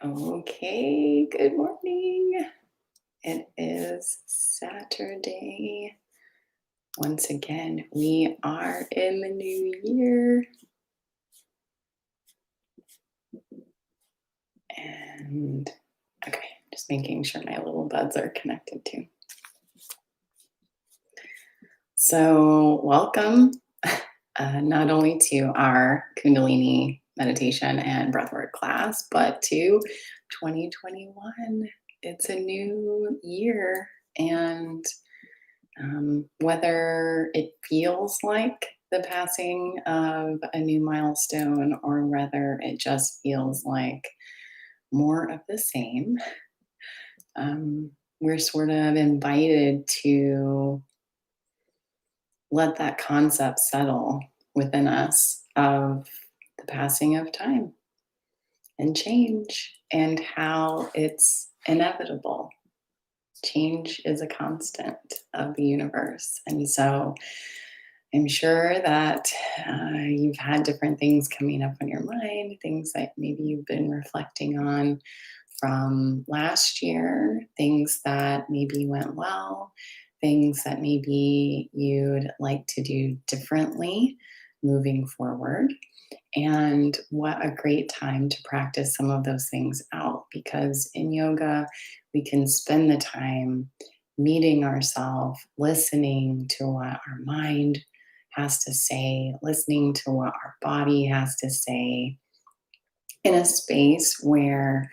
Okay, good morning. It is Saturday. Once again, we are in the new year. And okay, just making sure my little buds are connected too. So, welcome not only to our Kundalini meditation and breathwork class, but to 2021. It's a new year, and whether it feels like the passing of a new milestone or whether it just feels like more of the same, um, we're sort of invited to let that concept settle within us of the passing of time and change and how it's inevitable. Change is a constant of the universe. And so I'm sure that you've had different things coming up on your mind, things that maybe you've been reflecting on from last year, things that maybe went well, things that maybe you'd like to do differently moving forward. And what a great time to practice some of those things out, because in yoga, we can spend the time meeting ourselves, listening to what our mind has to say, listening to what our body has to say, in a space where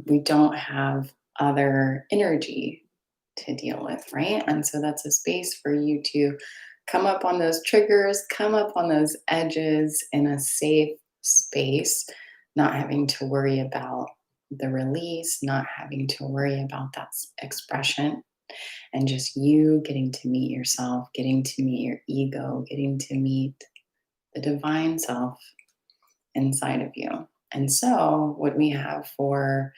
we don't have other energy to deal with, right? And so that's a space for you to come up on those triggers, come up on those edges in a safe space, not having to worry about the release, not having to worry about that expression, and just you getting to meet yourself, getting to meet your ego, getting to meet the divine self inside of you. And so, what we have for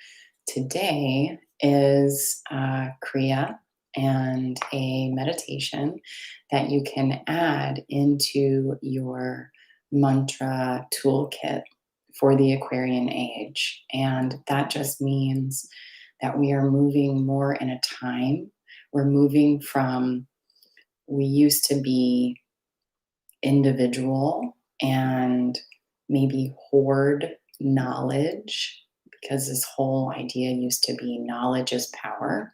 today is Kriya and a meditation that you can add into your mantra toolkit for the Aquarian age. And that just means that we are moving more in a time. We're moving from, we used to be individual and maybe hoard knowledge, because this whole idea used to be knowledge is power,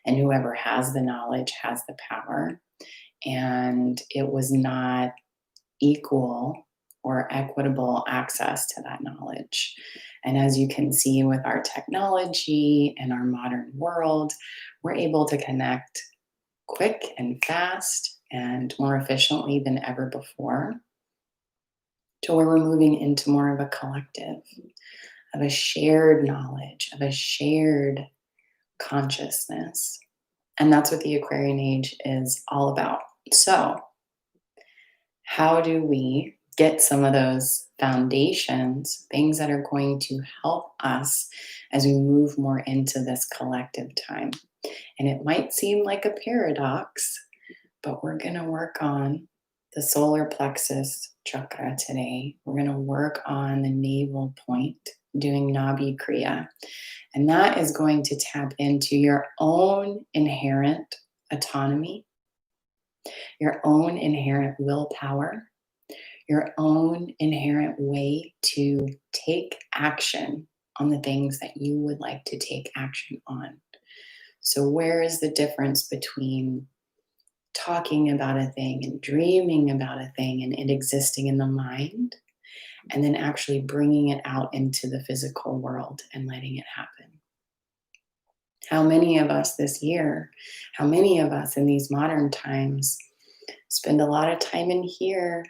and whoever has the knowledge has the power. And it was not equal or equitable access to that knowledge. And as you can see with our technology and our modern world, we're able to connect quick and fast and more efficiently than ever before, to where we're moving into more of a collective, of a shared knowledge, of a shared consciousness. And that's what the Aquarian age is all about. So, how do we get some of those foundations, things that are going to help us as we move more into this collective time? And it might seem like a paradox, but we're going to work on the solar plexus chakra today. We're going to work on the navel point, doing Nabhi Kriya. And that is going to tap into your own inherent autonomy, your own inherent willpower, your own inherent way to take action on the things that you would like to take action on. So, where is the difference between talking about a thing and dreaming about a thing and it existing in the mind, and then actually bringing it out into the physical world and letting it happen? How many of us this year, how many of us in these modern times spend a lot of time in here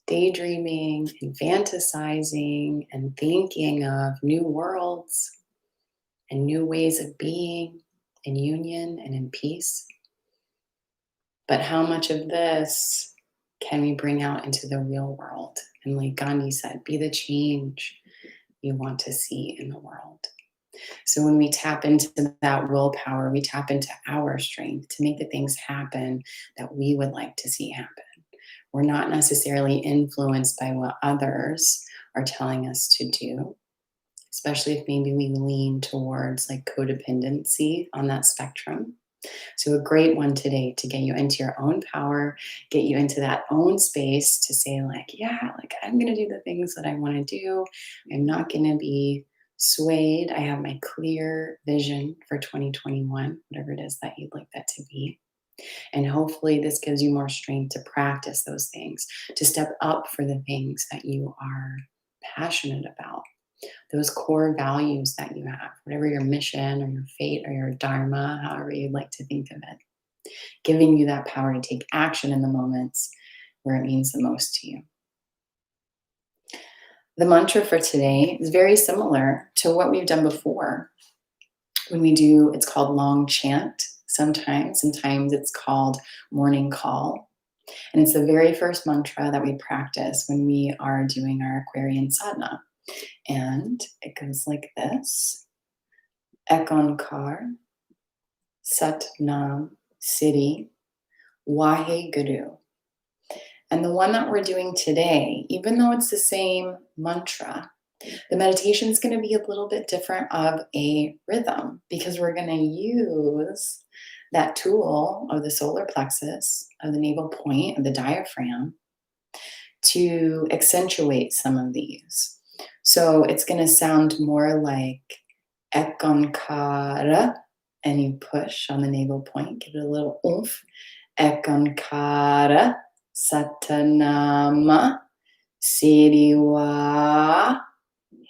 daydreaming and fantasizing and thinking of new worlds and new ways of being in union and in peace? But how much of this can we bring out into the real world? And like Gandhi said, be the change you want to see in the world. So when we tap into that willpower, we tap into our strength to make the things happen that we would like to see happen. We're not necessarily influenced by what others are telling us to do. especially if maybe we lean towards like codependency on that spectrum. So, a great one today to get you into your own power, get you into that own space to say, like, yeah, like I'm going to do the things that I want to do. I'm not going to be swayed. I have my clear vision for 2021, whatever it is that you'd like that to be. And hopefully, this gives you more strength to practice those things, to step up for the things that you are passionate about, those core values that you have, whatever your mission or your fate or your dharma, however you'd like to think of it, giving you that power to take action in the moments where it means the most to you. The mantra for today is very similar to what we've done before. When we do, it's called long chant sometimes it's called morning call. And it's the very first mantra that we practice when we are doing our Aquarian sadhana. And it goes like this: Ekonkar, Sat Nam, Siri, Wahe Guru. And the one that we're doing today, even though it's the same mantra, the meditation is going to be a little bit different of a rhythm because we're going to use that tool of the solar plexus, of the navel point, of the diaphragm to accentuate some of these. So it's going to sound more like Ekonkara, and you push on the navel point, give it a little oomph. Ekonkara, Satanama, Siriwa,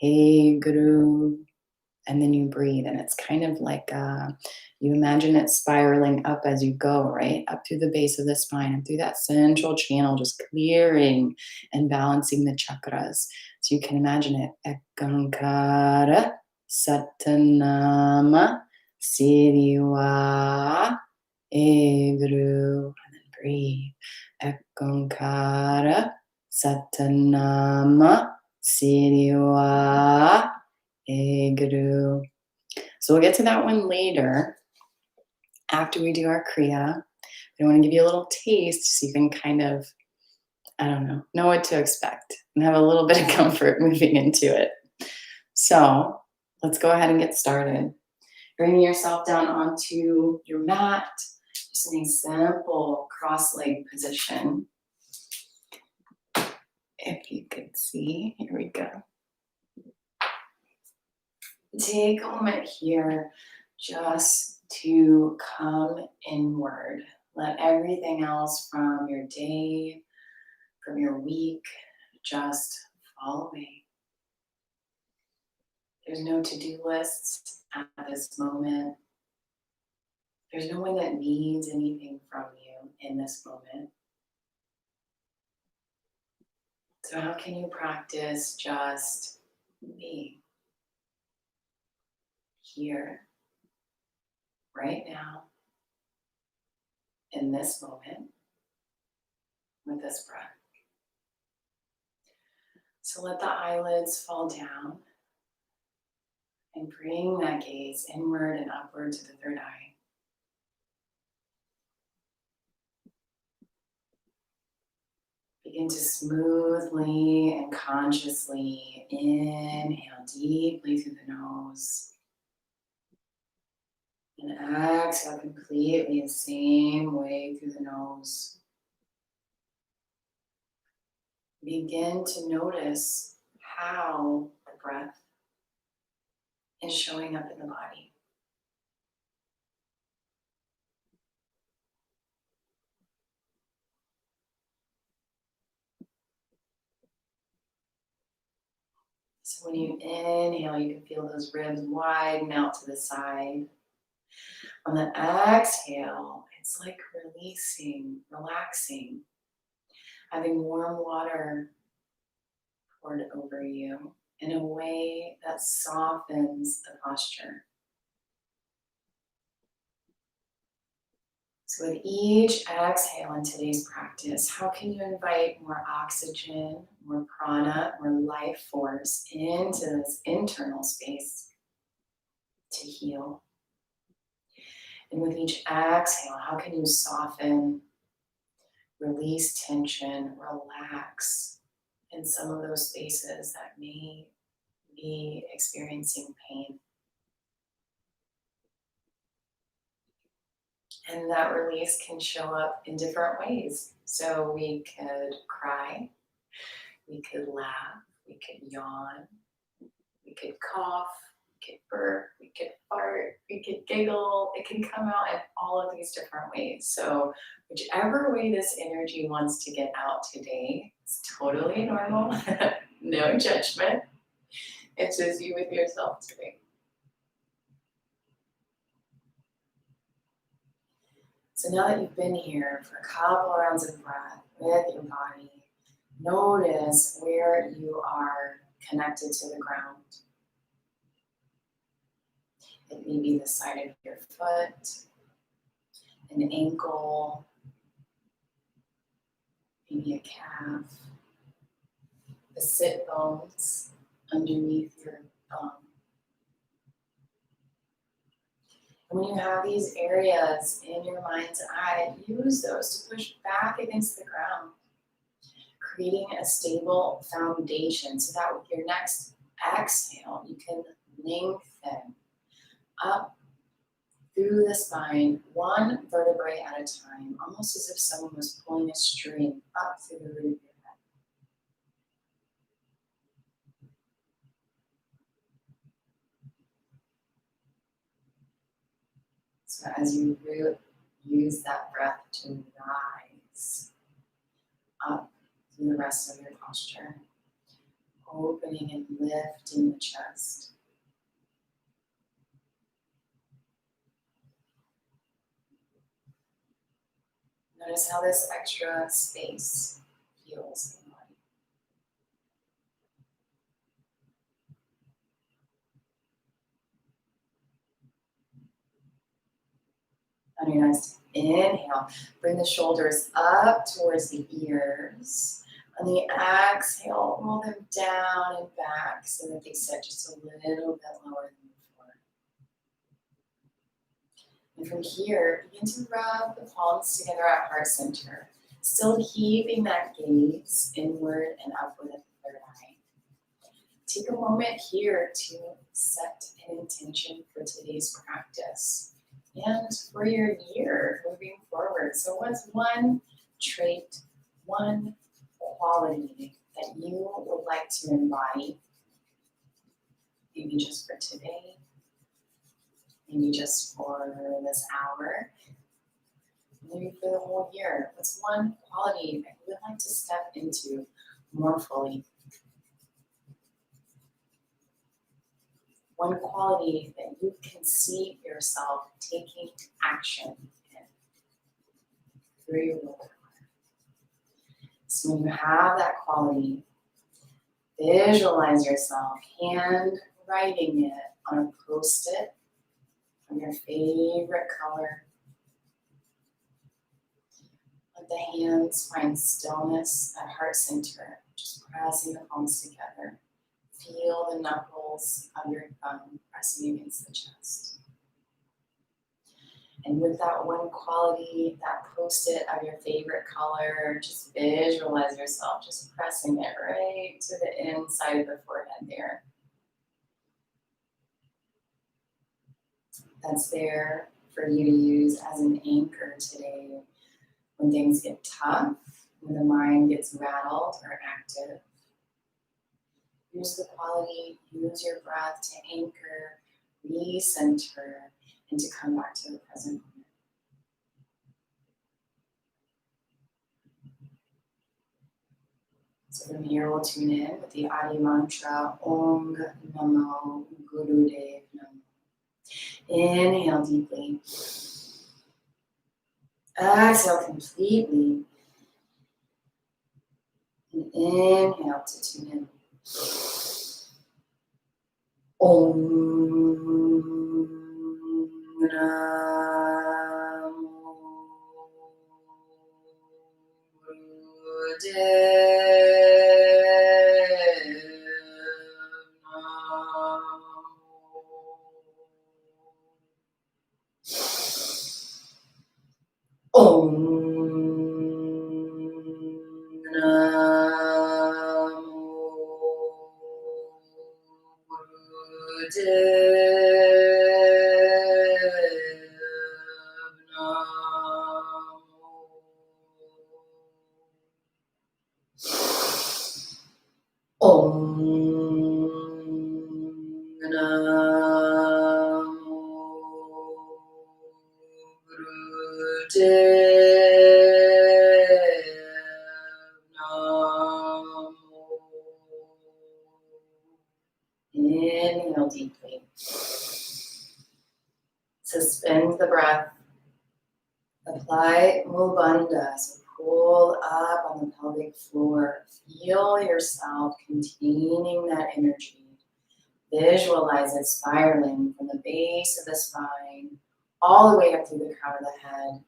Hey Guru. And then you breathe, and it's kind of like you imagine it spiraling up as you go, right? Up through the base of the spine and through that central channel, just clearing and balancing the chakras. So you can imagine it. Ekankara, Satanama, Siriwa, Eguru. And then breathe. Ekankara, Satanama, Siriwa, Guru. So we'll get to that one later after we do our Kriya. I want to give you a little taste so you can kind of, I don't know what to expect and have a little bit of comfort moving into it. So let's go ahead and get started. Bringing yourself down onto your mat, just in a simple cross-leg position. If you could see, here we go. Take a moment here just to come inward. Let everything else from your day, from your week, just fall away. There's no to-do lists at this moment. There's no one that needs anything from you in this moment. So how can you practice just being here, right now, in this moment, with this breath? So let the eyelids fall down and bring that gaze inward and upward to the third eye. Begin to smoothly and consciously inhale deeply through the nose. And exhale completely the same way through the nose. Begin to notice how the breath is showing up in the body. So when you inhale, you can feel those ribs widen out to the side. On the exhale, it's like releasing, relaxing, having warm water poured over you in a way that softens the posture. So with each exhale in today's practice, how can you invite more oxygen, more prana, more life force into this internal space to heal? And with each exhale, how can you soften, release tension, relax in some of those spaces that may be experiencing pain. And that release can show up in different ways. So we could cry, we could laugh, we could yawn, we could cough, we could burp, we could fart, we could giggle. It can come out in all of these different ways. So whichever way this energy wants to get out today, it's totally normal. No judgment. It's just you with yourself today. So now that you've been here for a couple rounds of breath with your body, notice where you are connected to the ground. It may be the side of your foot, an ankle, maybe a calf, the sit bones underneath your bum. And when you have these areas in your mind's eye, use those to push back against the ground, creating a stable foundation so that with your next exhale, you can lengthen up through the spine, one vertebrae at a time, almost as if someone was pulling a string up through the root of your head. So as you use that breath to rise up through the rest of your posture, opening and lifting the chest. Notice how this extra space feels in the body. On your next inhale, bring the shoulders up towards the ears. On the exhale, roll them down and back so that they sit just a little bit lower than before. And from here, begin to rub the palms together at heart center, still keeping that gaze inward and upward at the third eye. Take a moment here to set an intention for today's practice and for your year moving forward. So what's one trait, one quality that you would like to embody? Maybe just for today, maybe just for this hour, maybe for the whole year. What's one quality that you would like to step into more fully? One quality that you can see yourself taking action in through your willpower. So when you have that quality, visualize yourself hand writing it on a post-it of your favorite color. Let the hands find stillness at heart center, just pressing the palms together. Feel the knuckles of your thumb pressing against the chest. And with that one quality, that post-it of your favorite color, just visualize yourself just pressing it right to the inside of the forehead there. That's there for you to use as an anchor today when things get tough, when the mind gets rattled or active. Use the quality, use your breath to anchor, recenter, and to come back to the present moment. So from here, we'll tune in with the Adi mantra, Om Namo Gurudev Namo. Inhale deeply. Exhale completely. And inhale to tune in. Om Namo Gurudev Namo. Om Inhale deeply. Suspend the breath. Apply Mubandha, so pull up on the pelvic floor. Feel yourself containing that energy. Visualize it spiraling from the base of the spine all the way up through the crown of the head.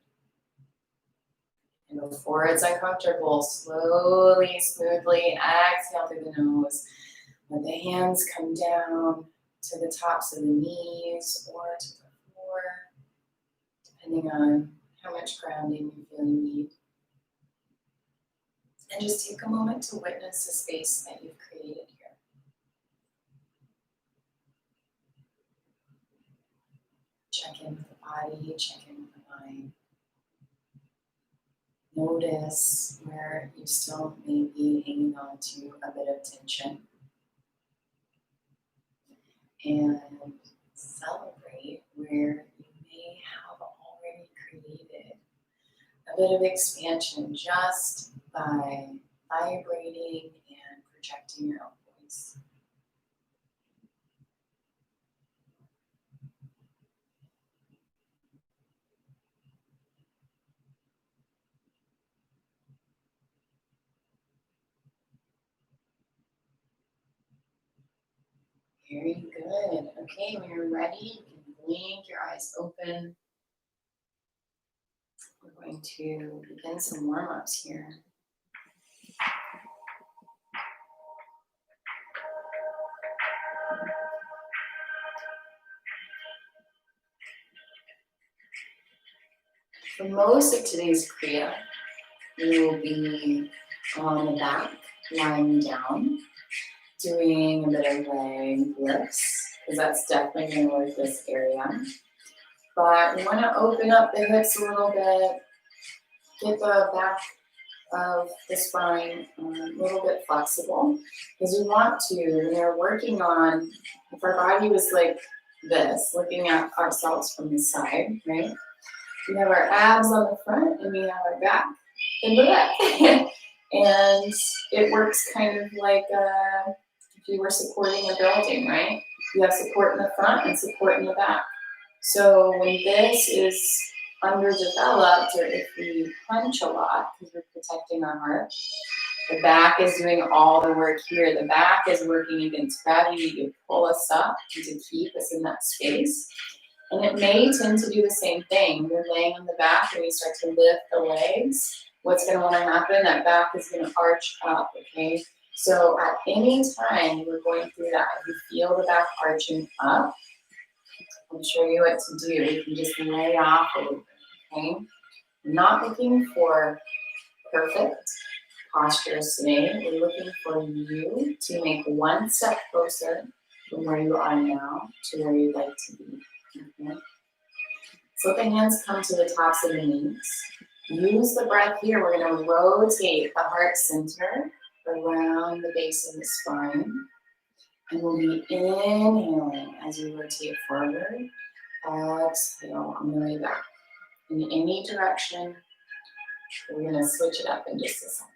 And before it's uncomfortable, slowly, smoothly exhale through the nose. Let the hands come down to the tops of the knees or to the floor, depending on how much grounding you feel you need. And just take a moment to witness the space that you've created here. Check in with the body, check in with the mind. Notice where you still may be hanging on to a bit of tension. And celebrate where you may have already created a bit of expansion just by vibrating and projecting your own voice. Very good. Okay, when you're ready, you can blink your eyes open. We're going to begin some warm-ups here. For most of today's Kriya, you will be on the back, lying down, doing a bit of leg lifts, because that's definitely going to work this area. But we want to open up the hips a little bit, get the back of the spine a little bit flexible, because we want to, when we're working on, if our body was like this, looking at ourselves from the side, right? We have our abs on the front and we have our back in the back. And it works kind of like if you were supporting a building, right? You have support in the front and support in the back. So when this is underdeveloped, or if we punch a lot because we're protecting our heart, the back is doing all the work here. The back is working against gravity to pull us up and to keep us in that space. And it may tend to do the same thing. You're laying on the back and you start to lift the legs. What's going to want to happen? That back is going to arch up, okay? So at any time you're going through that, if you feel the back arching up, I'll show you what to do. You can just lay off a little bit, okay? We're not looking for perfect postures today. We're looking for you to make one step closer from where you are now to where you'd like to be. Okay. So let the hands come to the tops of the knees. Use the breath here. We're going to rotate the heart center around the base of the spine. And we'll be inhaling as we rotate forward. Exhale on the way back. In any direction. We're going to switch it up in just a second.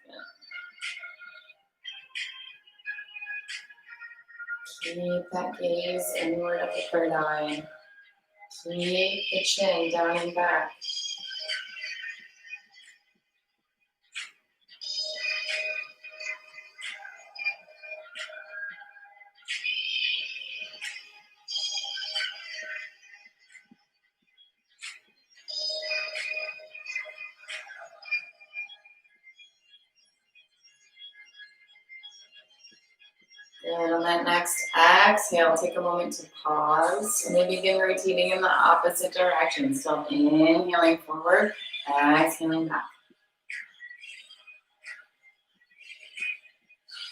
Keep that gaze inward of the third eye. Keep the chin down and back. And on that next exhale, take a moment to pause and then begin rotating in the opposite direction. Still inhaling forward, exhaling back.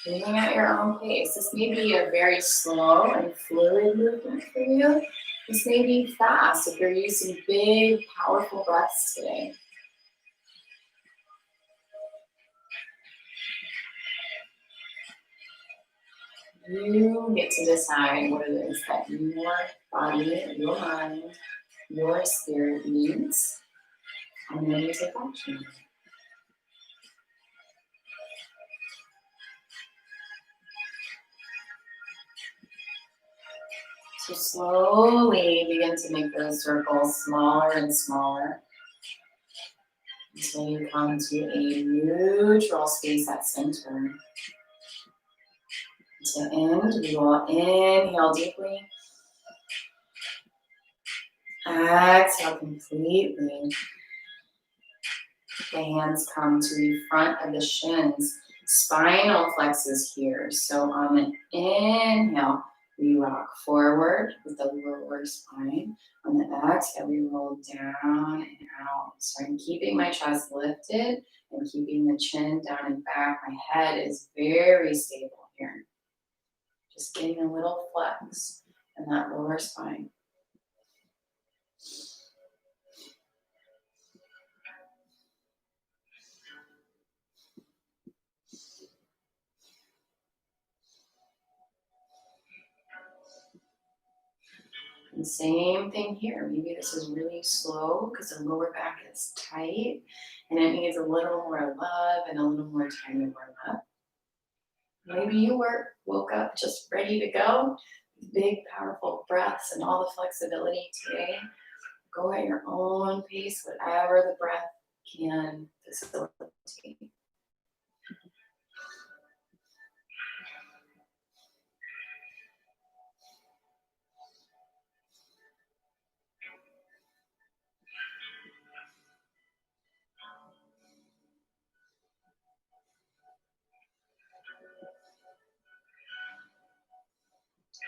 Moving at your own pace. This may be a very slow and fluid movement for you. This may be fast if you're using big, powerful breaths today. You get to decide what it is that your body, your mind, your spirit needs. And then you take action. So slowly begin to make those circles smaller and smaller until you come to a neutral space at center. To end, we will inhale deeply. Exhale completely. The hands come to the front of the shins. Spinal plexus here. So on the inhale, we rock forward with the lower spine. On the exhale, we roll down and out. So I'm keeping my chest lifted and keeping the chin down and back. My head is very stable here. Just getting a little flex in that lower spine. And same thing here. Maybe this is really slow because the lower back is tight and it needs a little more love and a little more time to warm up. Maybe you woke up just ready to go. Big, powerful breaths and all the flexibility today. Go at your own pace, whatever the breath can facilitate.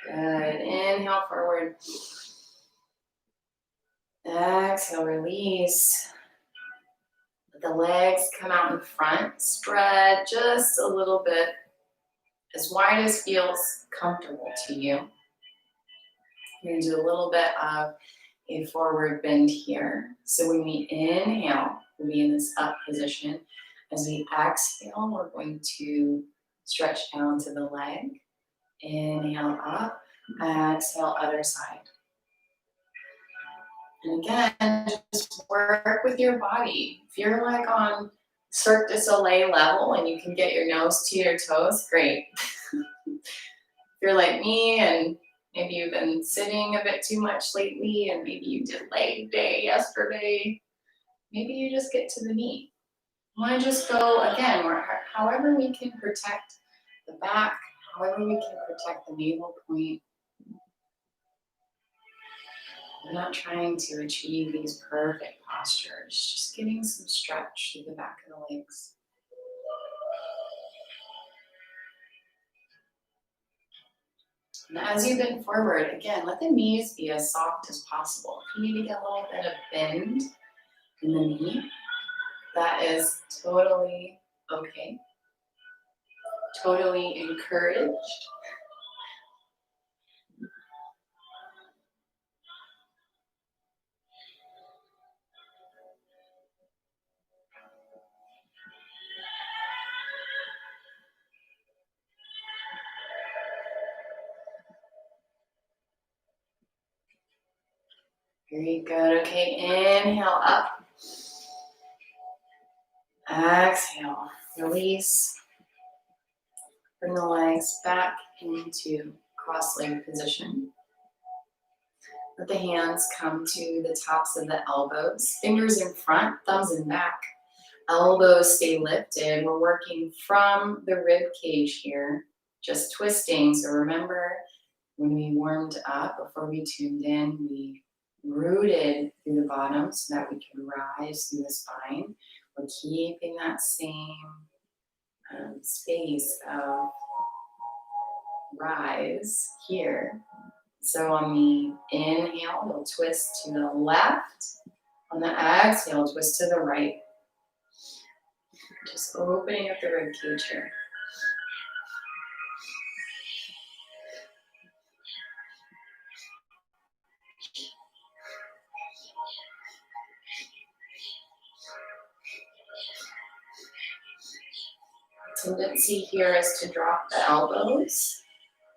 Good. Inhale forward. Exhale, release. Let the legs come out in front. Spread just a little bit, as wide as feels comfortable to you. You're going to do a little bit of a forward bend here. So when we inhale, we'll be in this up position. As we exhale, we're going to stretch down to the leg. Inhale up, exhale other side. And again, just work with your body. If you're like on Cirque du Soleil level and you can get your nose to your toes, great. If you're like me and maybe you've been sitting a bit too much lately and maybe you did leg day yesterday, maybe you just get to the knee. You want to just go again, however we can protect the back, however we can protect the navel point. We're not trying to achieve these perfect postures, just getting some stretch through the back of the legs. And as you bend forward, again, let the knees be as soft as possible. If you need to get a little bit of bend in the knee, that is totally okay. Totally encouraged. Very good. Okay, inhale up. Exhale, release. Bring the legs back into cross-legged position. Let the hands come to the tops of the elbows. Fingers in front, thumbs in back. Elbows stay lifted. We're working from the rib cage here, just twisting. So remember, when we warmed up, before we tuned in, we rooted through the bottom so that we could rise through the spine. We're keeping that same space of rise here. So on the inhale, you'll twist to the left. On the exhale, twist to the right. Just opening up the rib cage here. Tendency here is to drop the elbows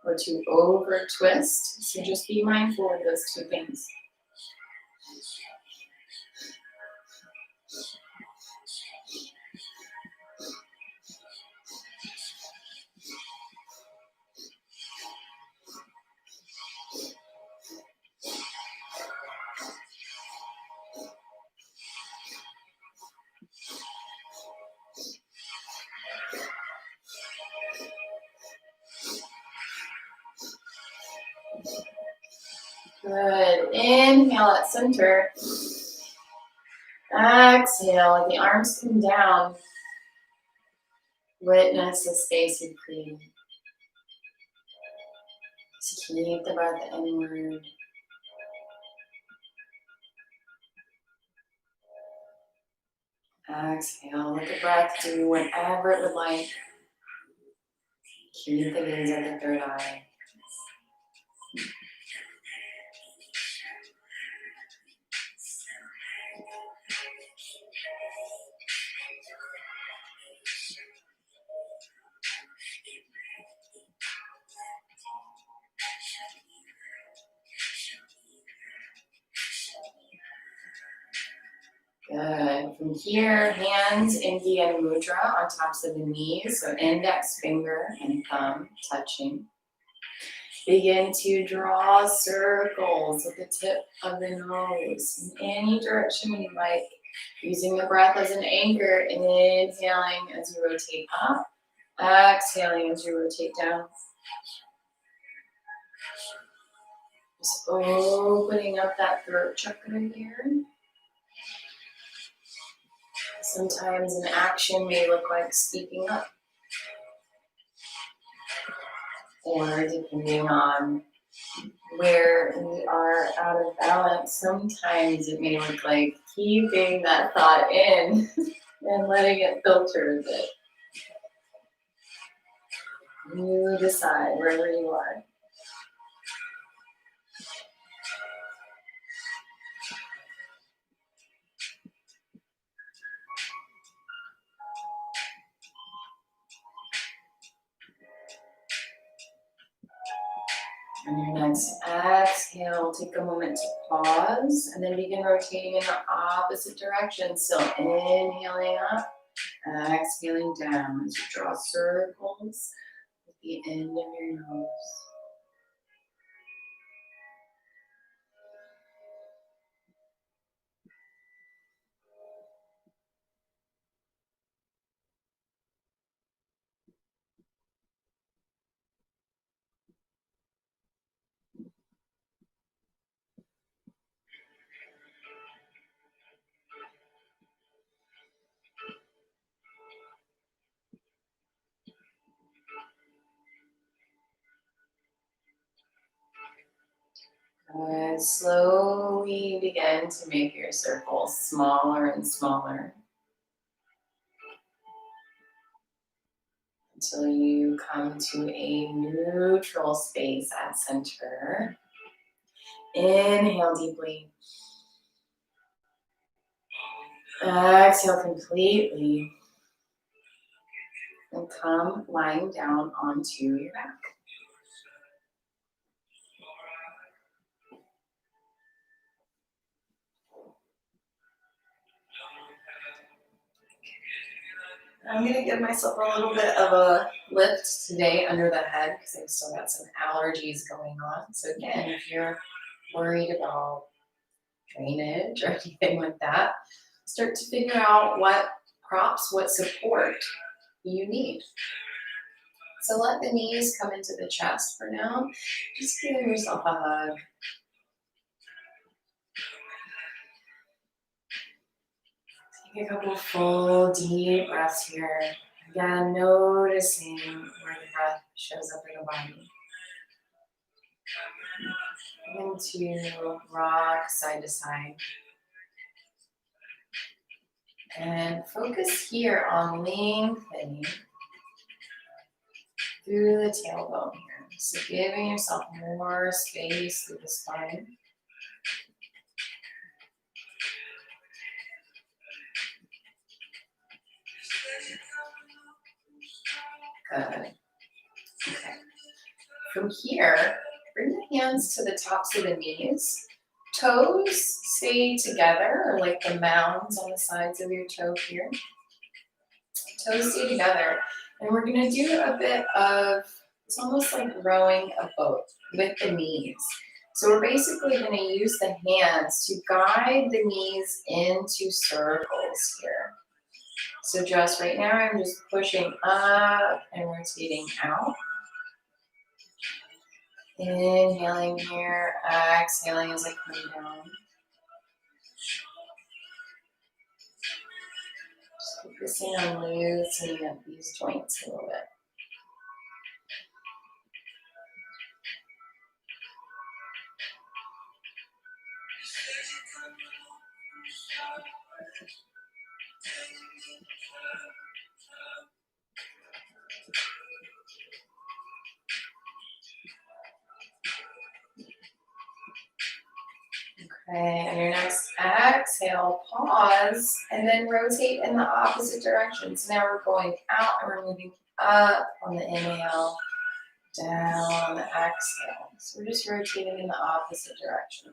or to over twist. So just be mindful of those two things. Good. Inhale at center. Exhale, let the arms come down. Witness the space you've created. Just keep the breath inward. Exhale, let the breath do whatever it would like. Keep the gaze at the third eye. Good. From here, hands in Gyan Mudra on tops of the knees, so index finger and thumb touching. Begin to draw circles with the tip of the nose in any direction you like, using the breath as an anchor, inhaling as you rotate up, exhaling as you rotate down. Just opening up that throat chakra here. Sometimes an action may look like speaking up, or depending on where we are out of balance, sometimes it may look like keeping that thought in and letting it filter a bit. You decide wherever you are. On your next exhale, take a moment to pause and then begin rotating in the opposite direction. So inhaling up, exhaling down as you draw circles with the end of your nose. Good. Slowly begin to make your circles smaller and smaller until you come to a neutral space at center. Inhale deeply. Exhale completely. And come lying down onto your back. I'm going to give myself a little bit of a lift today under the head because I've still got some allergies going on. So again, if you're worried about drainage or anything like that, start to figure out what props, what support you need. So let the knees come into the chest for now. Just giving yourself a hug. Take a couple full deep breaths here. Again, noticing where the breath shows up in the body. Begin to rock side to side. And focus here on lengthening through the tailbone here. So giving yourself more space through the spine. Good. Okay. From here, bring the hands to the tops of the knees. Toes stay together, or like the mounds on the sides of your toe here. Toes stay together. And we're going to do a bit of, it's almost like rowing a boat with the knees. So we're basically going to use the hands to guide the knees into circles here. So just right now, I'm just pushing up and rotating out. Inhaling here, exhaling as I come down. Just focusing on loosening up these joints a little bit. Okay, and your next exhale, pause, and then rotate in the opposite direction. So now we're going out and we're moving up on the inhale, down on the exhale. So we're just rotating in the opposite direction.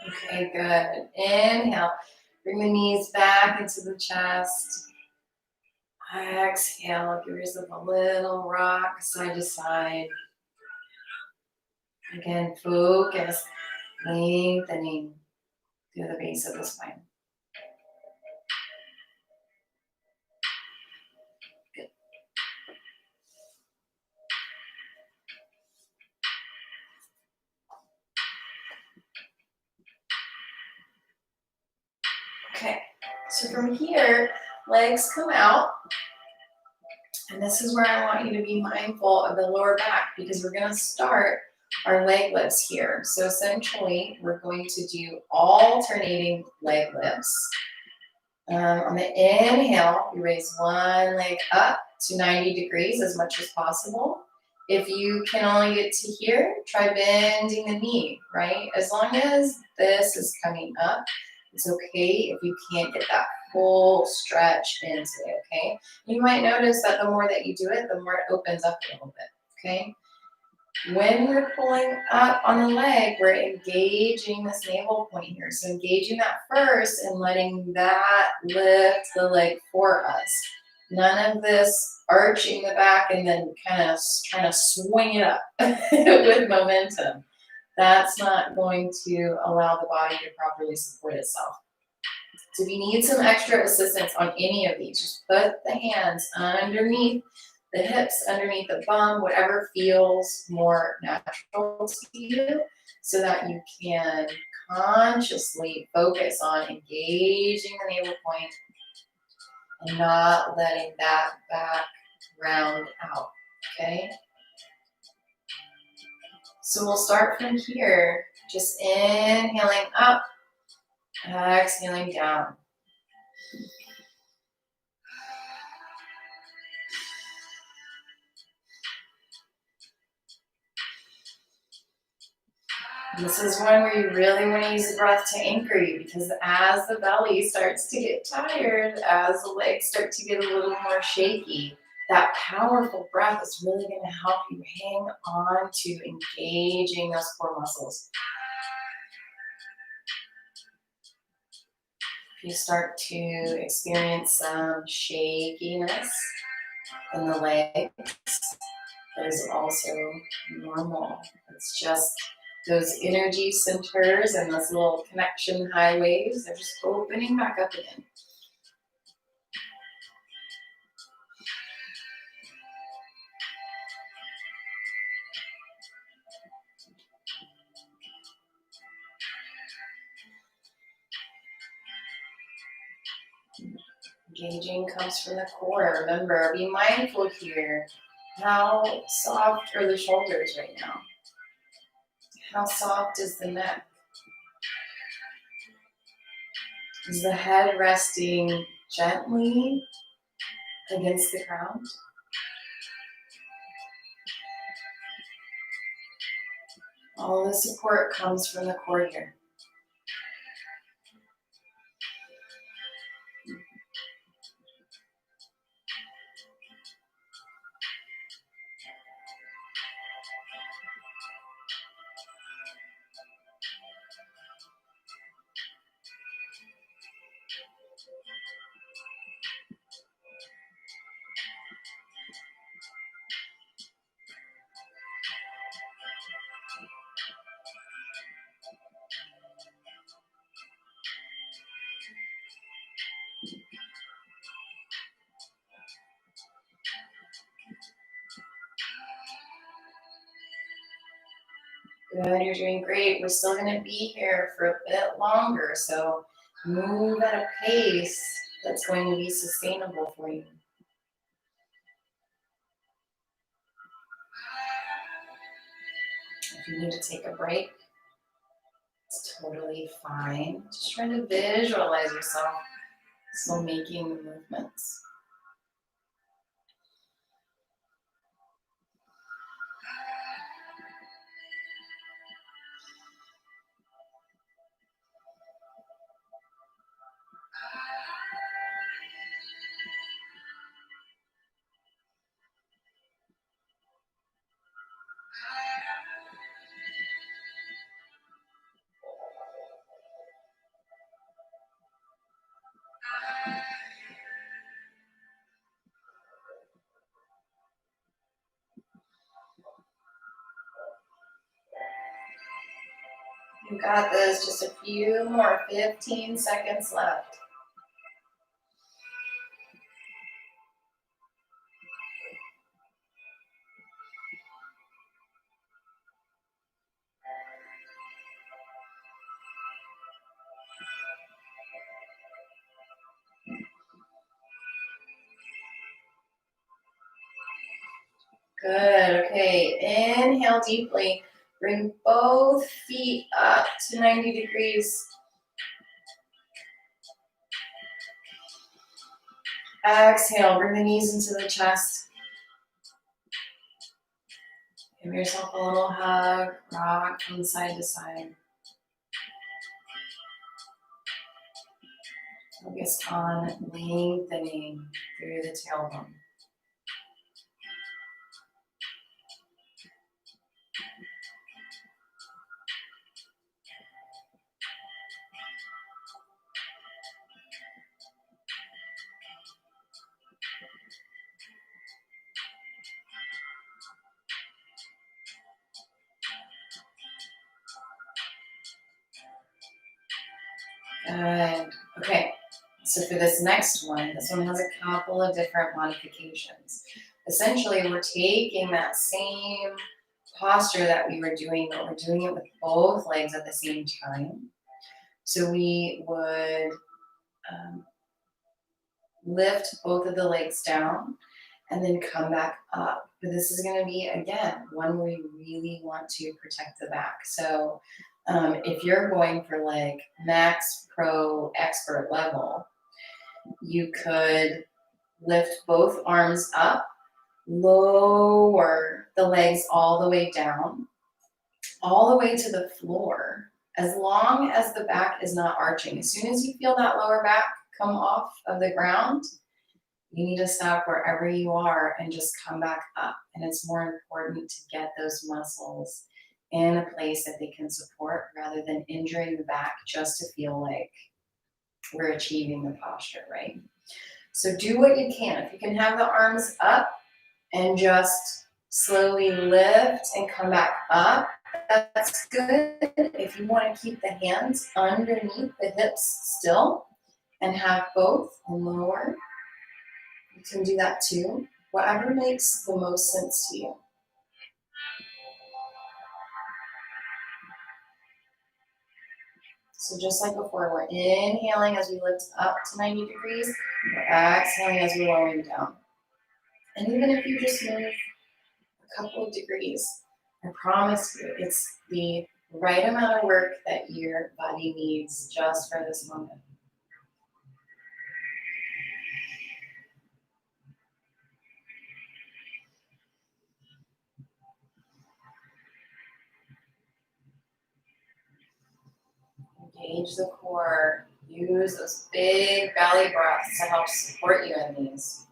Okay, good. Inhale. Bring the knees back into the chest. Exhale. Give yourself a little rock side to side. Again, focus. Lengthening through the base of the spine. Good. Okay, so from here, legs come out. And this is where I want you to be mindful of the lower back because we're going to start our leg lifts here. So essentially, we're going to do alternating leg lifts. On the inhale, you raise one leg up to 90 degrees as much as possible. If you can only get to here, try bending the knee, right? As long as this is coming up, it's okay if you can't get that full stretch into it, okay? You might notice that the more that you do it, the more it opens up a little bit, okay? When we're pulling up on the leg, we're engaging this navel point here. So engaging that first and letting that lift the leg for us. None of this arching the back and then kind of trying to swing it up with momentum. That's not going to allow the body to properly support itself. So if you need some extra assistance on any of these, just put the hands underneath the hips, underneath the bum, whatever feels more natural to you, so that you can consciously focus on engaging the navel point and not letting that back round out, okay? So we'll start from here, just inhaling up, exhaling down. This is one where you really want to use the breath to anchor you, because as the belly starts to get tired, as the legs start to get a little more shaky, that powerful breath is really going to help you hang on to engaging those core muscles. If you start to experience some shakiness in the legs, that is also normal. It's just those energy centers and those little connection highways, they're just opening back up again. Engaging comes from the core. Remember, be mindful here. How soft are the shoulders right now? How soft is the neck? Is the head resting gently against the ground? All the support comes from the core here. Good, you're doing great. We're still going to be here for a bit longer, so move at a pace that's going to be sustainable for you. If you need to take a break, it's totally fine. Just try to visualize yourself still making the movements. You got this, just a few more, 15 seconds left. Good, okay, inhale deeply. Bring both feet up to 90 degrees. Exhale, bring the knees into the chest. Give yourself a little hug, rock from side to side. Focus on lengthening through the tailbone. Good. Okay, so for this next one, this one has a couple of different modifications. Essentially, we're taking that same posture that we were doing, but we're doing it with both legs at the same time. So we would lift both of the legs down and then come back up. But this is going to be, again, one where you really want to protect the back. So if you're going for like max pro expert level, you could lift both arms up, lower the legs all the way down, all the way to the floor, as long as the back is not arching. As soon as you feel that lower back come off of the ground, you need to stop wherever you are and just come back up. And it's more important to get those muscles in a place that they can support rather than injuring the back just to feel like we're achieving the posture, right? So do what you can. If you can have the arms up and just slowly lift and come back up, that's good. If you want to keep the hands underneath the hips still and have both and lower, you can do that too. Whatever makes the most sense to you. So just like before, we're inhaling as we lift up to 90 degrees. We're exhaling as we're lowering down. And even if you just move a couple of degrees, I promise you, it's the right amount of work that your body needs just for this moment. Engage the core. Use those big belly breaths to help support you in these.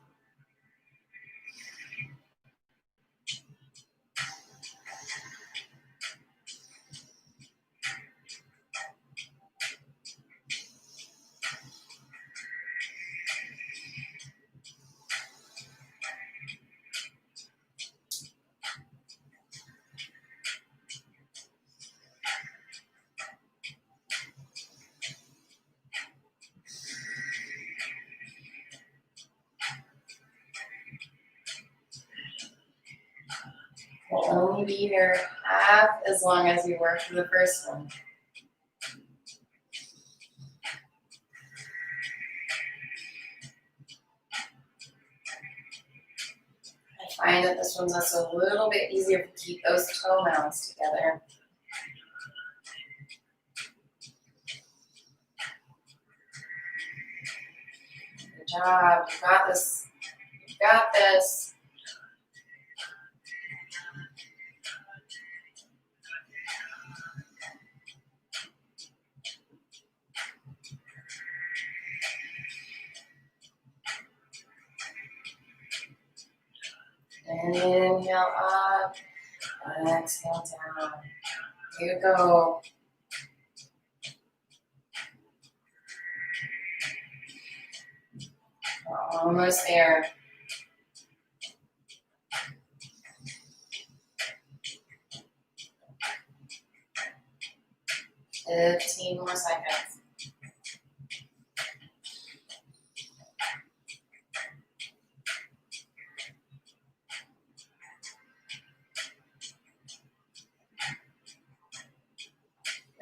only be here half as long as we were for the first one. I find that this one's also a little bit easier to keep those toe mounts together. Good job. You got this. You got this. Inhale up, exhale down. Here you go. We're almost there. 15 more seconds.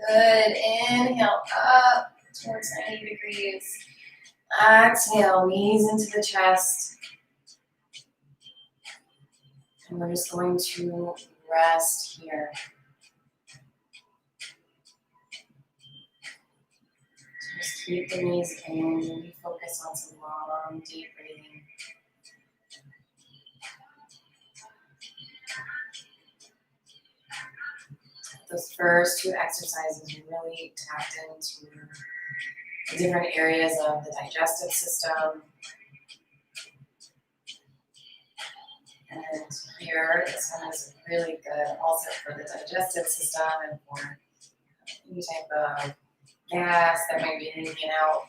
Good. Inhale up towards 90 degrees. Exhale, knees into the chest. And we're just going to rest here. Just keep the knees in. Maybe focus on some long, deep breathing. Those first two exercises, we really tapped into the different areas of the digestive system. And here, this one is really good also for the digestive system and for any type of gas that might be hanging out.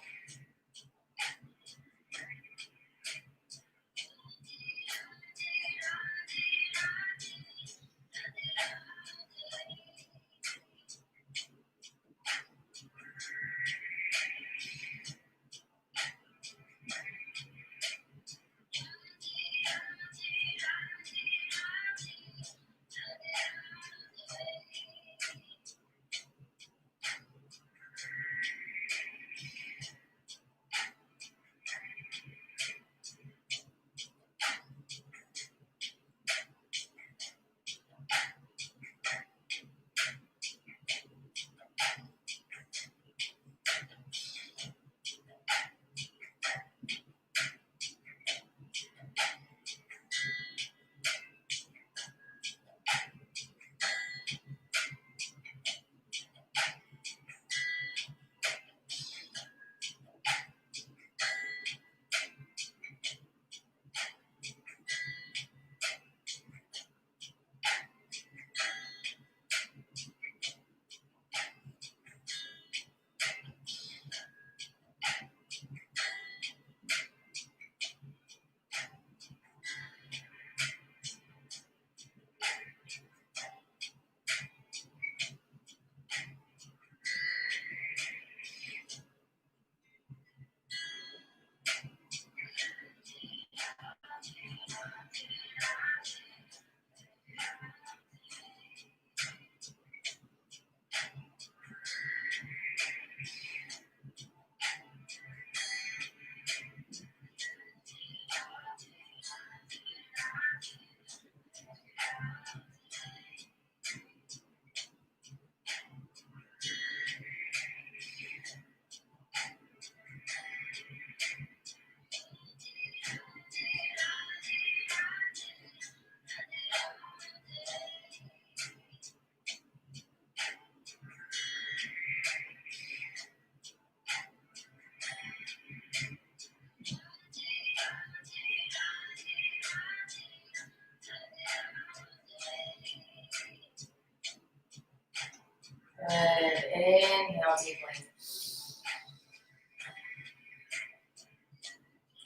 Good. Inhale deeply.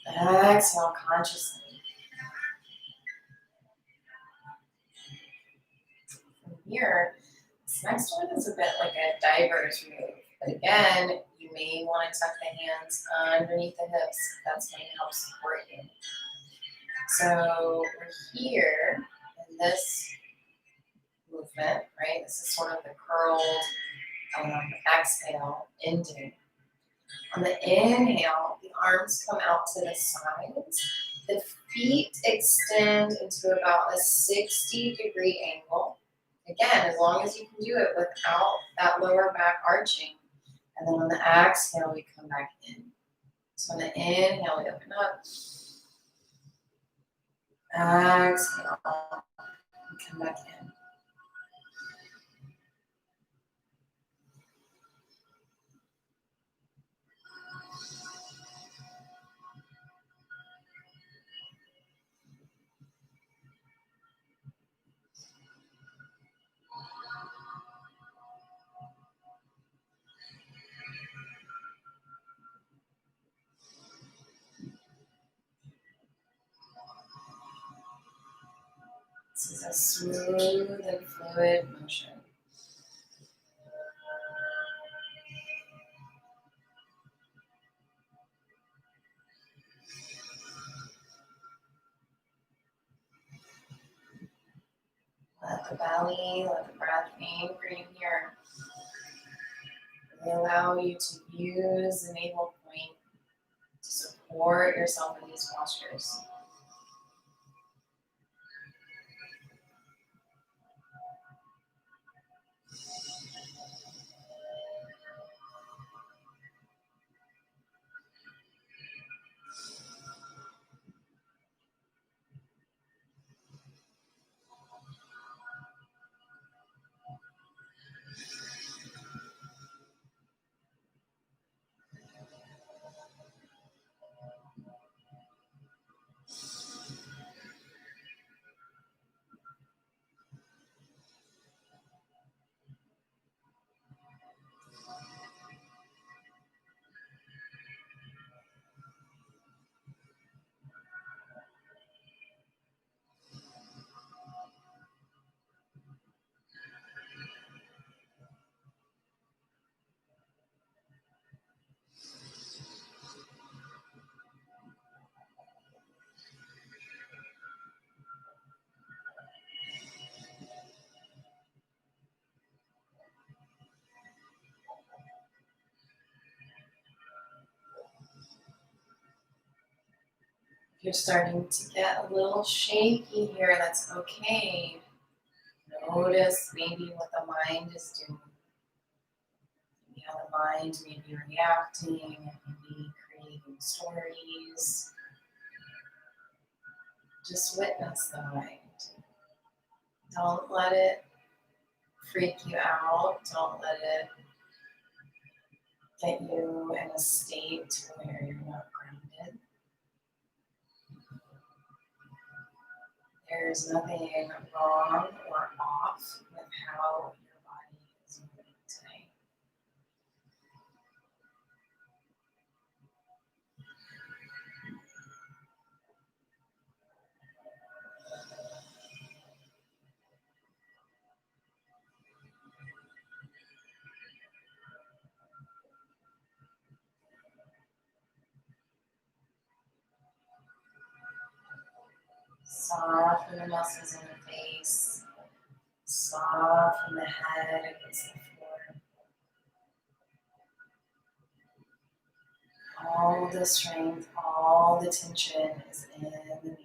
Exhale consciously. From here, this next one is a bit like a diver's move. But again, you may want to tuck the hands underneath the hips. That's going to help support you. So we're here in this movement, right? This is sort of the curled exhale, ending. On the inhale, the arms come out to the sides. The feet extend into about a 60-degree angle. Again, as long as you can do it without that lower back arching. And then on the exhale, we come back in. So on the inhale, we open up. Exhale, and come back in. This is a smooth and fluid motion. Let the belly, let the breath anchor you here. Really allow you to use the navel point to support yourself in these postures. If you're starting to get a little shaky here, that's okay. Notice maybe what the mind is doing. Maybe how the mind may be reacting, maybe creating stories. Just witness the mind. Don't let it freak you out. Don't let it get you in a state where you're not grounded. There's nothing wrong or off with how your body is moving today. Soften the muscles in the face. Soften the head against the floor. All the strength, all the tension is in the navel.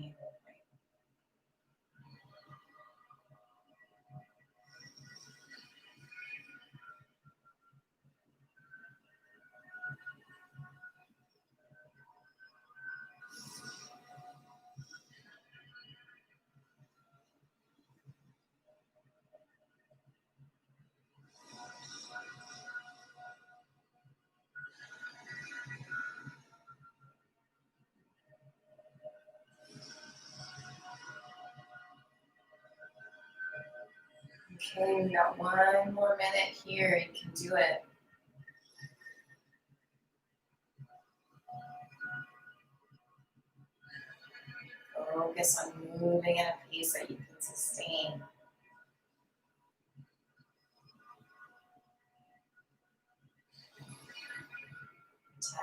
Okay, we got one more minute here. You can do it. Focus on moving at a pace that you can sustain.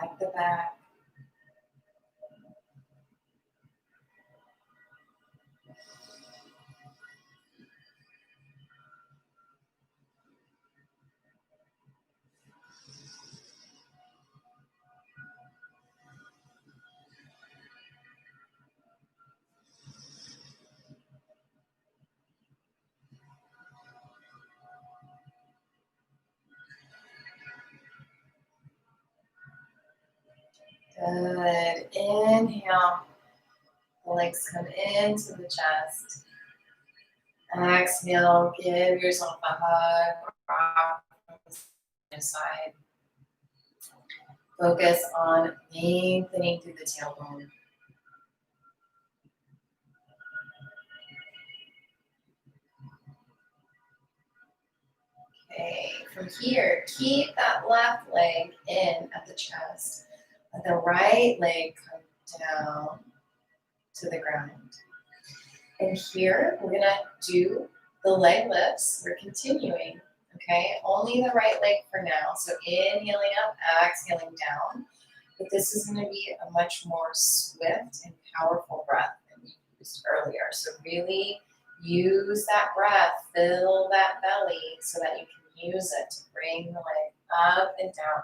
Tag the back. Good. Inhale. The legs come into the chest. Exhale. Give yourself a hug. Rock from the side. Focus on lengthening through the tailbone. Okay, from here, keep that left leg in at the chest. Let the right leg come down to the ground. And here, we're gonna do the leg lifts. We're continuing, okay? Only the right leg for now. So inhaling up, exhaling down. But this is gonna be a much more swift and powerful breath than we used earlier. So really use that breath, fill that belly so that you can use it to bring the leg up and down.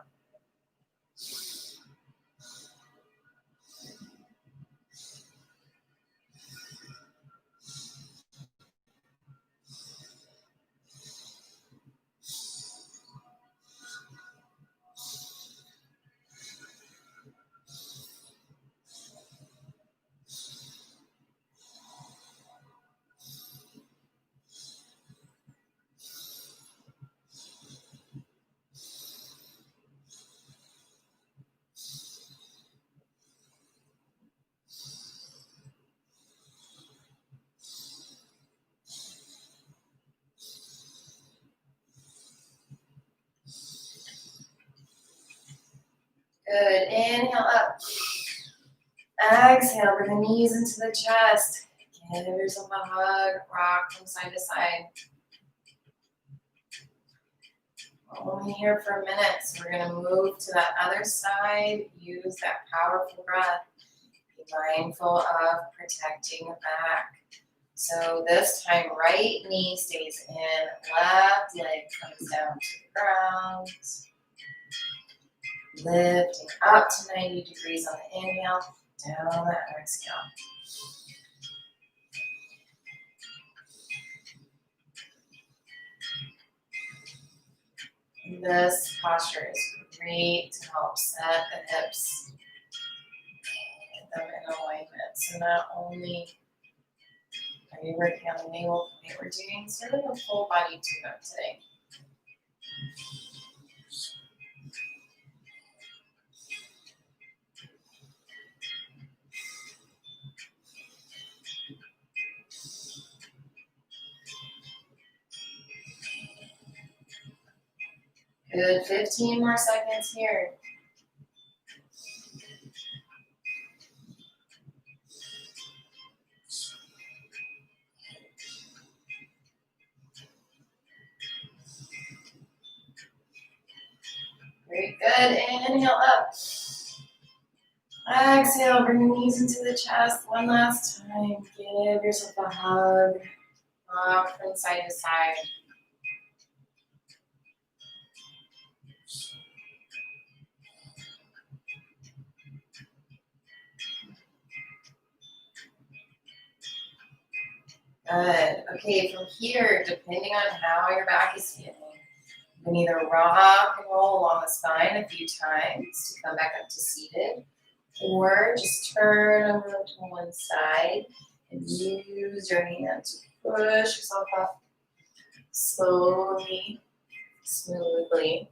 Good. Inhale up. Exhale, bring the knees into the chest. Give yourself a hug. Rock from side to side. We're only here for a minute, so we're going to move to that other side. Use that powerful breath. Be mindful of protecting the back. So this time, right knee stays in, left leg comes down to the ground. Lifting up to 90 degrees on the inhale, down on the exhale. And this posture is great to help set the hips, get them in alignment. So not only are you working on the navel point, we're doing sort of a full body tune-up today. Good, 15 more seconds here. Very good, inhale up. Exhale, bring the knees into the chest one last time. Give yourself a hug. Rock from side to side. Good. Okay, from here, depending on how your back is feeling, you can either rock and roll along the spine a few times to come back up to seated, or just turn over to one side and use your hand to push yourself up slowly, smoothly,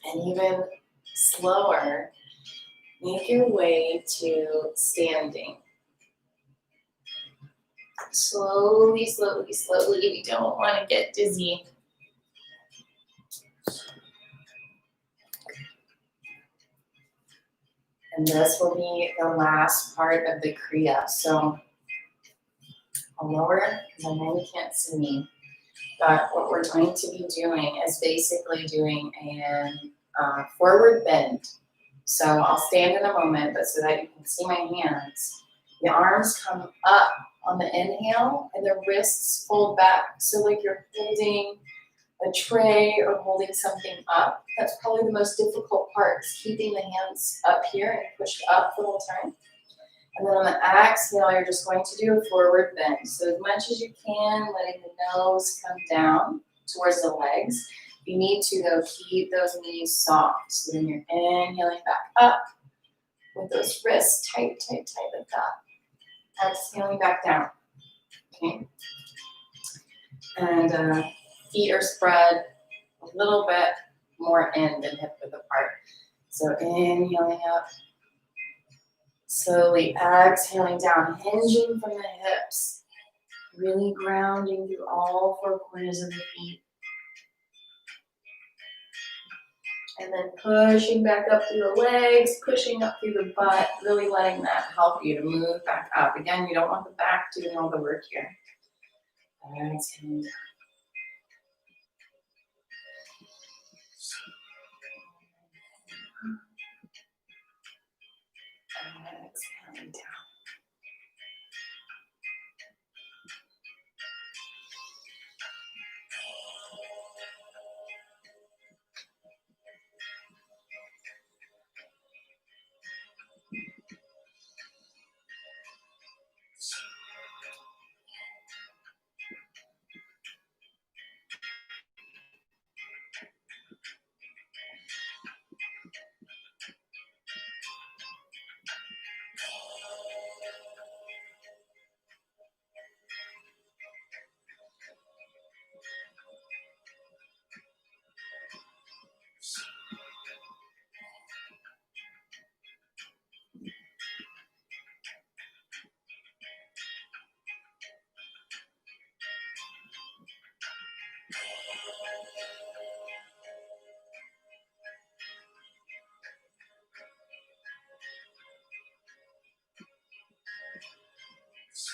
and even slower, make your way to standing. Slowly, slowly, slowly. We don't want to get dizzy. And this will be the last part of the Kriya. So I'll lower because I know you can't see me. But what we're going to be doing is basically doing a forward bend. So I'll stand in a moment, but so that you can see my hands. The arms come up on the inhale and the wrists fold back. So like you're holding a tray or holding something up. That's probably the most difficult part, is keeping the hands up here and pushed up the whole time. And then on the exhale, you're just going to do a forward bend. So as much as you can, letting the nose come down towards the legs. If you need to, though, keep those knees soft. So then you're inhaling back up with those wrists tight, tight, tight like that. Exhaling back down. Okay. And feet are spread a little bit more in than hip width apart. So inhaling up. Slowly exhaling down, hinging from the hips. Really grounding through all four corners of the feet. And then pushing back up through the legs, pushing up through the butt, really letting that help you to move back up. Again, you don't want the back doing all the work here. Exhaling down. Exhaling down.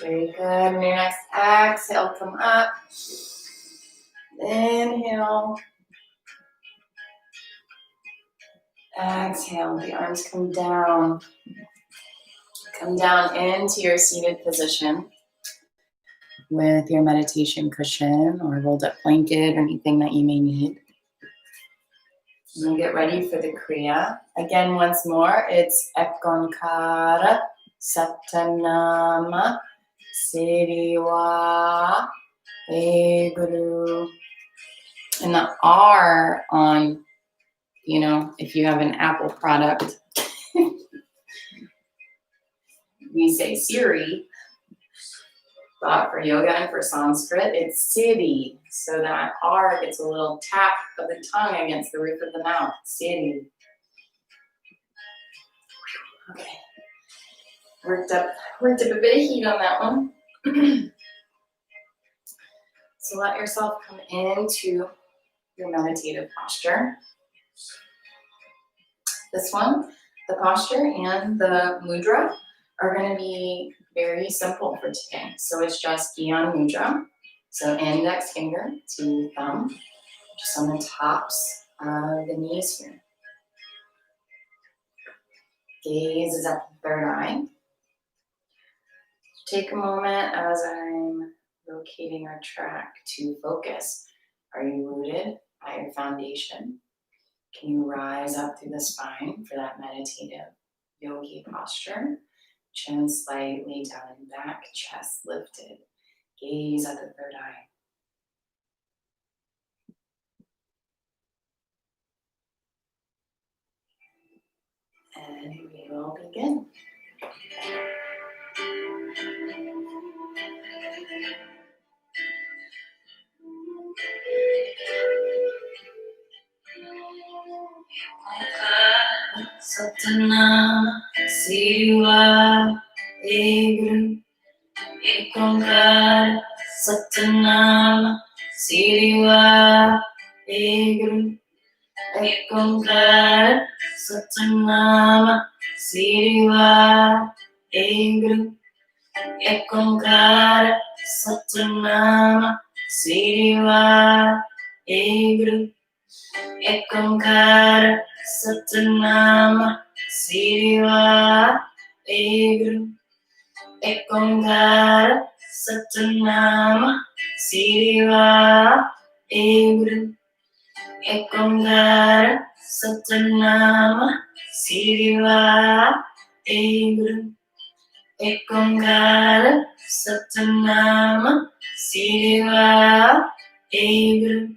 Very good. And your next exhale, come up. Inhale. Exhale. The arms come down. Come down into your seated position with your meditation cushion or rolled up blanket or anything that you may need. And get ready for the Kriya. Again, once more, it's Ekonkara Satanama Siri Wahe. And the R on, if you have an Apple product, we say Siri, but for yoga and for Sanskrit, it's Siri. So that R gets a little tap of the tongue against the roof of the mouth. Siri. Okay. Worked up a bit of heat on that one. So let yourself come into your meditative posture. This one, the posture and the mudra are going to be very simple for today. So it's just Gyan Mudra. So index finger to thumb, just on the tops of the knees here. Gaze is at the third eye. Take a moment as I'm locating our track to focus. Are you rooted by your foundation? Can you rise up through the spine for that meditative yogi posture? Chin slightly down and back, chest lifted. Gaze at the third eye. And we will begin. Satanam Siva Egru Ekonkar Satanam Siva Egru Ekonkar Satanam Siva Egru Ekonkar Satanam Siva Egru Ekonkar Satanam Siva Egru Ekonkar Satanam Siva Egru Ekonkar Satanam Siva Egru Ekonkar Satanam Siva Egru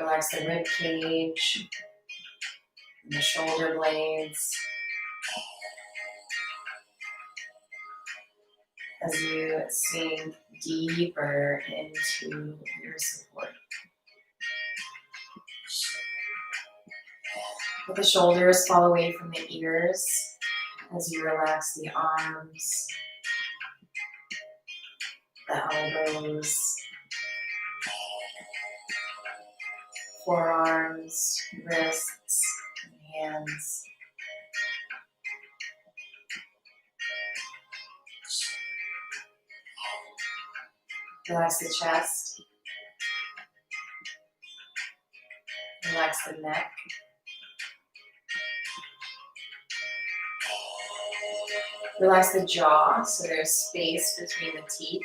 Relax the rib cage and the shoulder blades as you sink deeper into your support. Let the shoulders fall away from the ears as you relax the arms, the elbows, forearms, wrists, and hands. Relax the chest. Relax the neck. Relax the jaw so there's space between the teeth.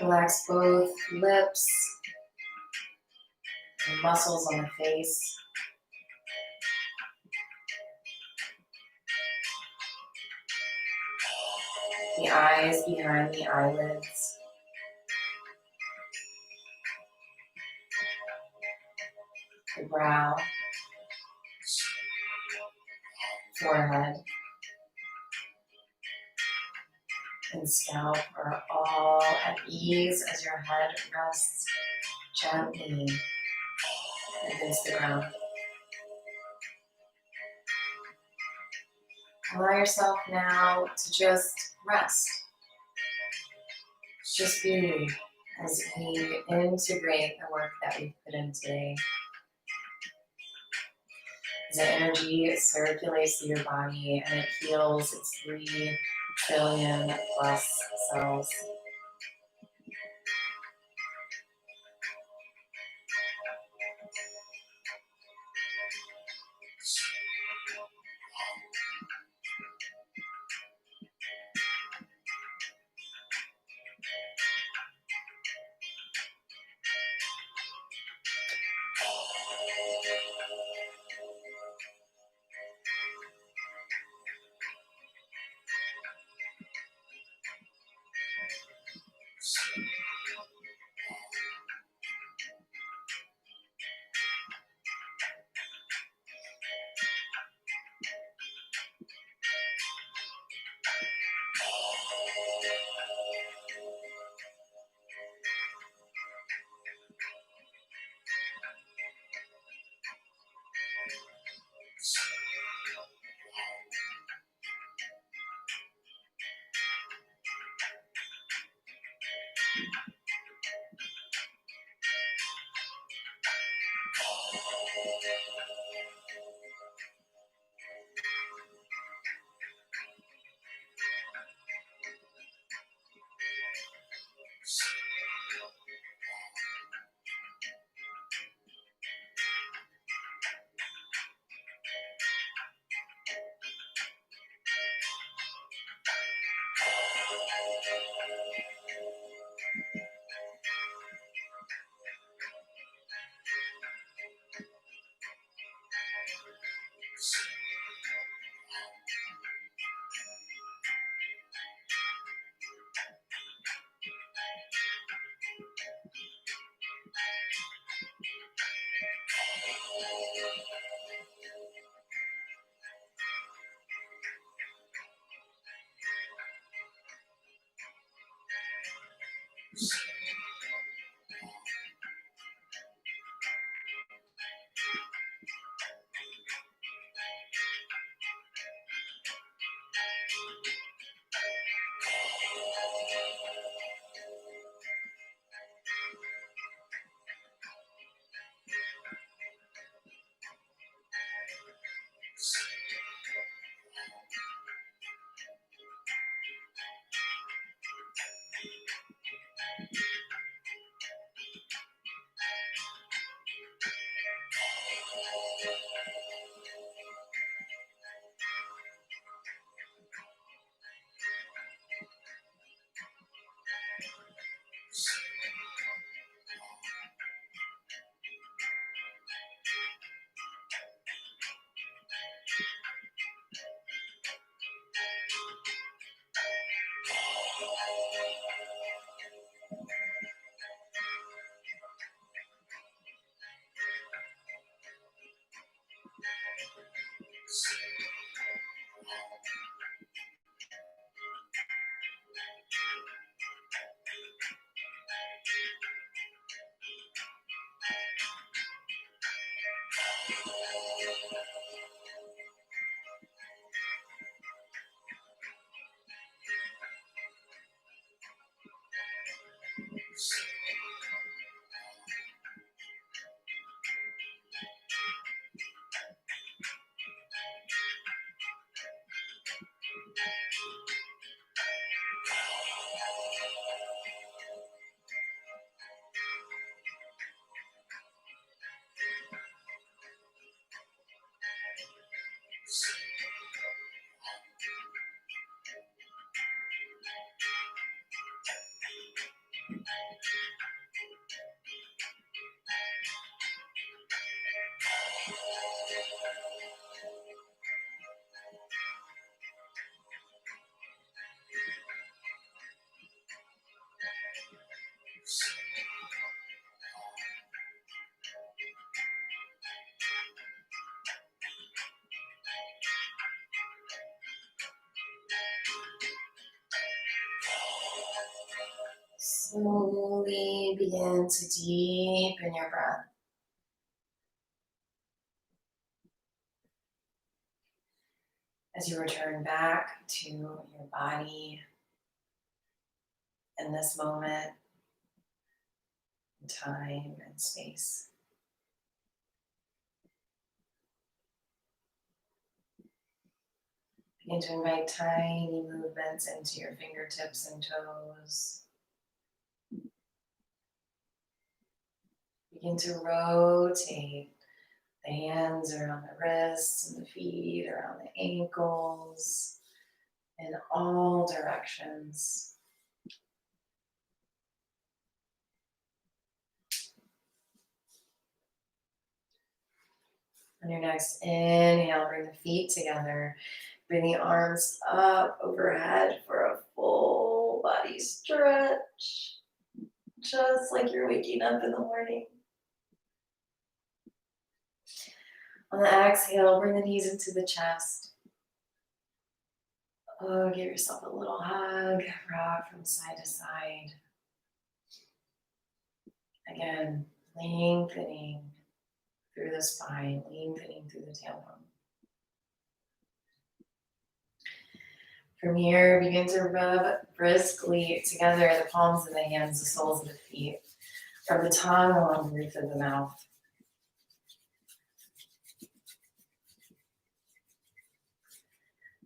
Relax both lips and muscles on the face. The eyes behind the eyelids. The brow. Forehead. And scalp are all at ease as your head rests gently against the ground. Allow yourself now to just rest. Just be as we integrate the work that we've put in today. As the energy circulates through your body and it heals its 3 trillion plus cells. Slowly begin to deepen your breath. As you return back to your body in this moment, in time and space. Begin to invite tiny movements into your fingertips and toes. Begin to rotate the hands around the wrists and the feet, around the ankles, in all directions. On your next inhale, bring the feet together. Bring the arms up overhead for a full body stretch. Just like you're waking up in the morning. On the exhale, bring the knees into the chest. Oh, give yourself a little hug. Rock from side to side. Again, lengthening through the spine, lengthening through the tailbone. From here, begin to rub briskly together the palms of the hands, the soles of the feet. Rub the tongue along the roof of the mouth.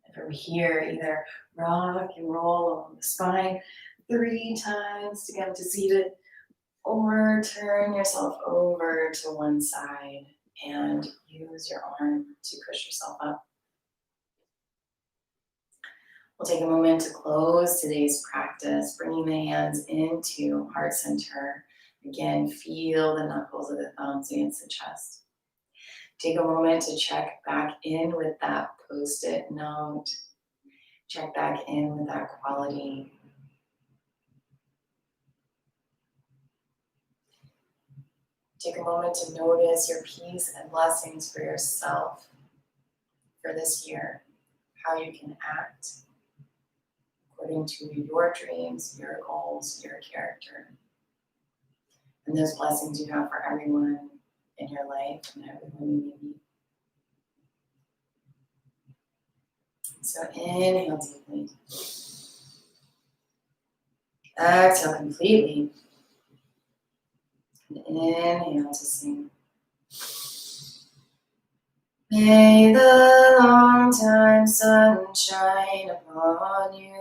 And from here, either rock and roll along the spine 3 times to get to seated, or turn yourself over to one side and use your arm to push yourself up. We'll take a moment to close today's practice, bringing the hands into heart center. Again, feel the knuckles of the thumbs against the chest. Take a moment to check back in with that post-it note. Check back in with that quality. Take a moment to notice your peace and blessings for yourself for this year, how you can act according to your dreams, your goals, your character, and those blessings you have for everyone in your life and everyone you may meet. So inhale deeply. Exhale completely. And inhale to sing. May the long time sun shine upon you.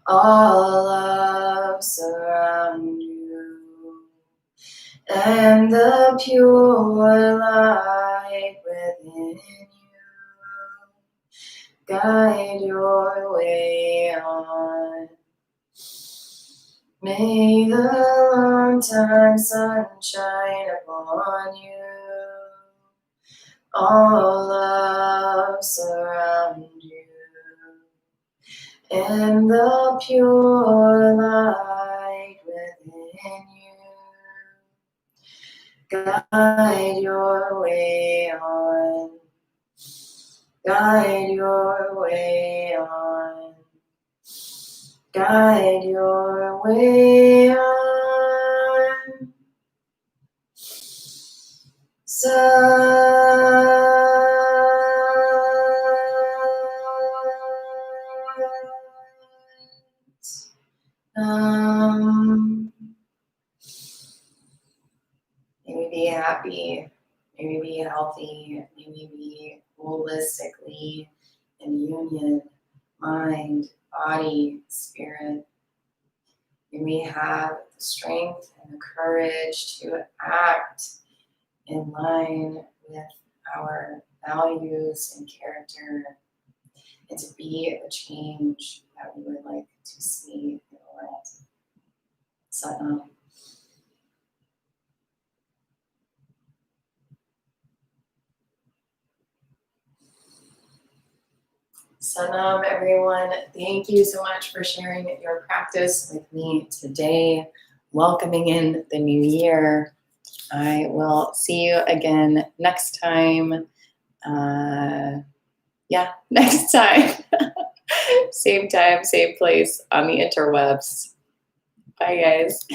All love surround you. And the pure light within you guide your way on. May the long time sun shine upon you. All love surround you. And the pure light within you guide your way on. Guide your way on. Guide your way on. May we be happy. May we be healthy. May we be holistically in union, mind, body, spirit. May we have the strength and the courage to act in line with our values and character, and to be the change that we would like to see in the world. Satnam. Satnam, everyone. Thank you so much for sharing your practice with me today, welcoming in the new year. I will see you again next time. Next time. Same time, same place on the interwebs. Bye, guys.